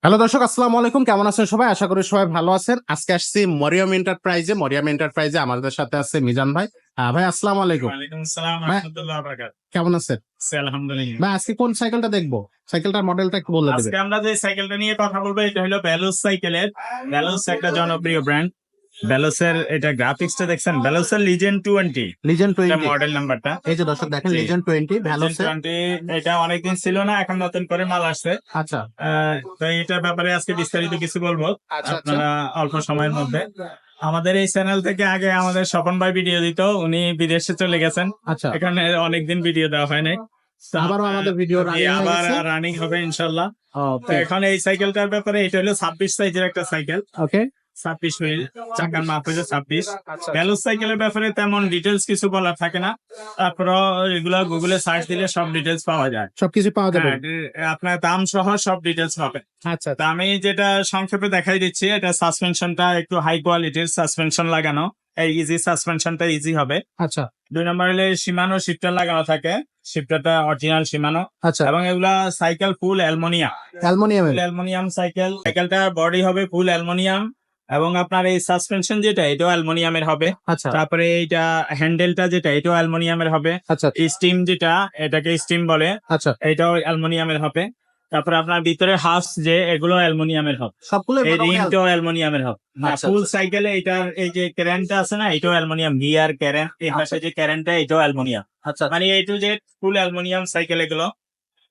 Hello দর্শক, আসসালামু আলাইকুম। কেমন আছেন সবাই? আশা করি সবাই ভালো আছেন। আজকে আসছি মরিয়ম এন্টারপ্রাইজে। আমাদের সাথে আছে মিজান ভাই। ভাই আসসালামু আলাইকুম। ওয়ালাইকুম আসসালাম ভাই রাহমাতুল্লাহ ওয়া বারাকাতুহু। কেমন আছেন? জি, আলহামদুলিল্লাহ। ভাই আজকে কোন সাইকেলটা দেখবো? সাইকেলটার মডেলটা একটু বলে দিবেন। আজকে আমরা যে সাইকেলটা নিয়ে কথা বলবো এটা হলো ভ্যালোস সাইকেলের। ভ্যালোস একটা জনপ্রিয় ব্র্যান্ড। ভ্যালোসের এটা গ্রাফিক্সটা দেখছেন? ভ্যালোসের লিজেন্ড 20 লিজেন্ড এটা 20। মডেল নাম্বারটা। এই যে দর্শক দেখেন, জি। Legend 20 legend ভ্যালোসে। 20 এটা অনেকদিন ছিল না, এখন নতুন করে মাল আসছে। আচ্ছা তো এটার ব্যাপারে আজকে বিস্তারিত কিছু বলবো আচ্ছা। আপনারা অল্প সময়ের মধ্যে। আমাদের এই চ্যানেল থেকে আগে আমাদের স্বপন ভাই ভিডিও দিত, উনি বিদেশে চলে গেছেন। আচ্ছা, এখানে অনেকদিন ভিডিও দেওয়া হয় নাই। তো আবারও আমাদের ভিডিও রানিং হয়ে আবার গেছে। রানিং হবে ইনশাল্লাহ। তো ওকে এখন এই সাইকেলটার ব্যাপারে এটা হলো 26 সাইজের একটা সাইকেল। ওকে 26 হুইল, চাকার মাপ হচ্ছে 26। আচ্ছা ভ্যালুস সাইকেলের ব্যাপারে তেমন ডিটেলস কিছু বলার থাকে না। তারপরে এগুলা গুগলে সার্চ দিলে সব ডিটেলস পাওয়া যায়। সবকিছু পাওয়া যাবে। হ্যাঁ, আপনার দাম সহ সব ডিটেলস পাবেন। আচ্ছা তা আমি যেটা সংক্ষেপে দেখাই দিচ্ছি, এটা সাসপেনশনটা একটু হাই কোয়ালিটির সাসপেনশন লাগানো। এই ইজি সাসপেনশনটা ইজি হবে। আচ্ছা 2 নম্বর হলে শিমানো শিফটার লাগানো থাকে। শিফটারটা অরিজিনাল শিমানো। আচ্ছা। এবং এগুলা সাইকেল ফুল অ্যালুমিনিয়াম। অ্যালুমিনিয়ামের। Full aluminium cycle. সাইকেলটার বডি হবে ফুল অ্যালুমিনিয়াম। এবং আপনার এই সাসপেনশন যেটা এটাও অ্যালুমিনিয়ামের হবে। আচ্ছা তারপরে এইটা হ্যান্ডেলটা যেটা এটাও অ্যালুমিনিয়ামের হবে। আচ্ছা স্টিম যেটা এটাকে স্টিম বলে, আচ্ছা। এটাও অ্যালুমিনিয়ামের হবে। তারপরে আপনার ভিতরে হাফ যে এগুলো অ্যালুমিনিয়ামের হবে। সবগুলো এই রিমটাও অ্যালুমিনিয়ামের হবে। আচ্ছা, ফুল আচ্ছা। সাইকেলে এটার এই যে ক্যারেনটা আছে না, এটাও অ্যালুমিনিয়াম। গিয়ার ক্যারেন এই পাশে যে ক্যারেনটা এটাও অ্যালুমিনিয়াম। আচ্ছা মানে এই to Z full aluminium cycle এগুলো।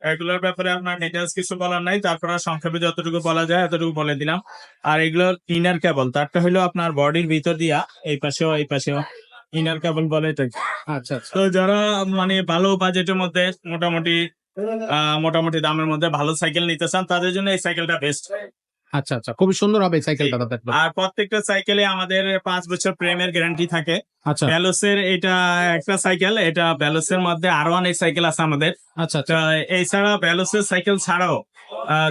এগুলোর ব্যাপারে আপনার ডিটেলস কিছু বলার নাই, তারপরে সংক্ষেপে যতটুকু বলা যায় এতটুকু বলে দিলাম। আর এগুলোর ইনার কেবল তারটা হলো আপনার বডির ভিতর দিয়া এই পাশেও ইনার কেবল বলে এটাকে। আচ্ছা আচ্ছা তো যারা মানে ভালো বাজেটের মধ্যে মোটামুটি দামের মধ্যে ভালো সাইকেল নিতে চান তাদের জন্য এই সাইকেলটা বেস্ট। আচ্ছা আচ্ছা। খুবই সুন্দর হবে এই সাইকেলটা দেখতে। আর প্রত্যেকটা সাইকেলে আমাদের 5 বছর প্রেমের গ্যারান্টি থাকে। আচ্ছা ভ্যালোসের এটা একটা সাইকেল, এটা ভ্যালোসের মধ্যে আরো অনেক সাইকেল আছে আমাদের। আচ্ছা তো আচ্ছা এছাড়া ভ্যালোসের সাইকেল ছাড়াও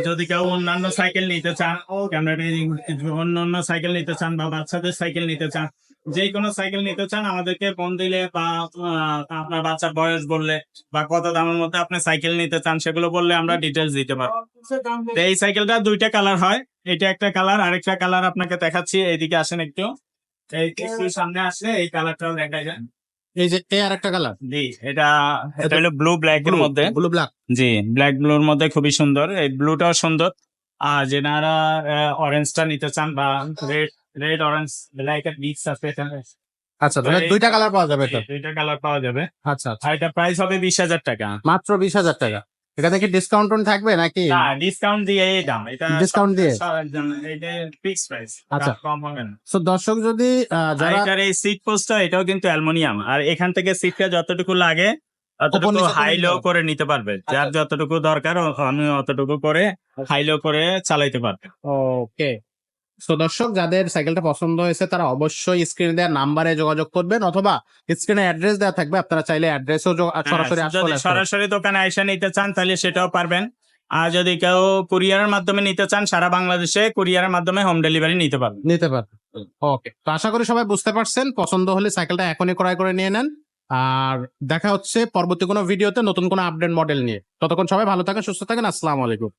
যদি কেউ অন্যান্য সাইকেল নিতে চান, অন্যান্য সাইকেল নিতে চান বা বাচ্চাদের সাইকেল নিতে চান, যে কোনো সাইকেল নিতে চান আমাদেরকে ফোন দিলে বা আপনার বাচ্চার বয়স বললে বা কত দামের মধ্যে আপনি সাইকেল নিতে চান সেগুলো বললে আমরা ডিটেলস দিতে পারবো। তো এই সাইকেলটা 2টা কালার হয়। এটা একটা কালার, আরেকটা কালার আপনাকে দেখাচ্ছি। এইদিকে আসেন একটু, এই একটু সামনে আসলে এই কালারটাও দেখা যায়। এই যে এই আরেকটা কালার। জি, এটা এটা হলো ব্লু ব্ল্যাক এর মধ্যে। Blue black. জি, ব্ল্যাক ব্লুর মধ্যে খুবই সুন্দর, এই ব্লুটাও সুন্দর। আর যেনারা অরেঞ্জটা নিতে চান বা রেড রেড অরেঞ্জ ব্ল্যাক এর মিক্স আছে এখানে। আচ্ছা, তো তাহলে এই দুইটা কালার পাওয়া যাবে তো। 2টা কালার পাওয়া যাবে। আচ্ছা আচ্ছা। আর এটা প্রাইস হবে 20,000 টাকা। মাত্র 20,000 টাকা। এখানে কি ডিসকাউন্ট থাকবে নাকি? না, ডিসকাউন্ট দিয়ে এই দাম। এটা ডিসকাউন্ট দিয়ে। একদম এটা ফিক্স প্রাইস। আচ্ছা। কম হবে না। তো দর্শক যদি আর যারা এটার এই সিট পোস্টটা এটাও কিন্তু অ্যালুমিনিয়াম। আর এখান থেকে সিটটা যতটুকু লাগে উপর অতটুকু নিচে করে হাই নিতে লো পারবে। করে নিতে পারবে। যার আচ্ছা। যতটুকু দরকার আমি অতটুকু করে হাই লো করে চালাইতে পারবে। ওকে। তো দর্শক যাদের সাইকেলটা পছন্দ হয়েছে তারা অবশ্যই স্ক্রিনে দেওয়া নাম্বারে যোগাযোগ করবেন, অথবা স্ক্রিনে অ্যাড্রেস দেওয়া থাকবে, আপনারা চাইলে অ্যাড্রেসও সরাসরি হ্যাঁ, যদি আসতে সরাসরি দোকানে আইসা নিতে চান তাহলে সেটাও পারবেন। আর যদি কেউ কুরিয়ারের মাধ্যমে নিতে চান সারা বাংলাদেশে কুরিয়ারের মাধ্যমে হোম ডেলিভারি নিতে পারবেন। নিতে পারবেন। ওকে, তো আশা করি সবাই বুঝতে পারছেন। পছন্দ হলে সাইকেলটা এখনই ক্রয় করে নিয়ে নেন। আর দেখা হচ্ছে পরবর্তী কোনো ভিডিওতে নতুন কোনো আপডেট মডেল নিয়ে। ততক্ষণ সবাই ভালো থাকেন, সুস্থ থাকেন। আসসালামু আলাইকুম।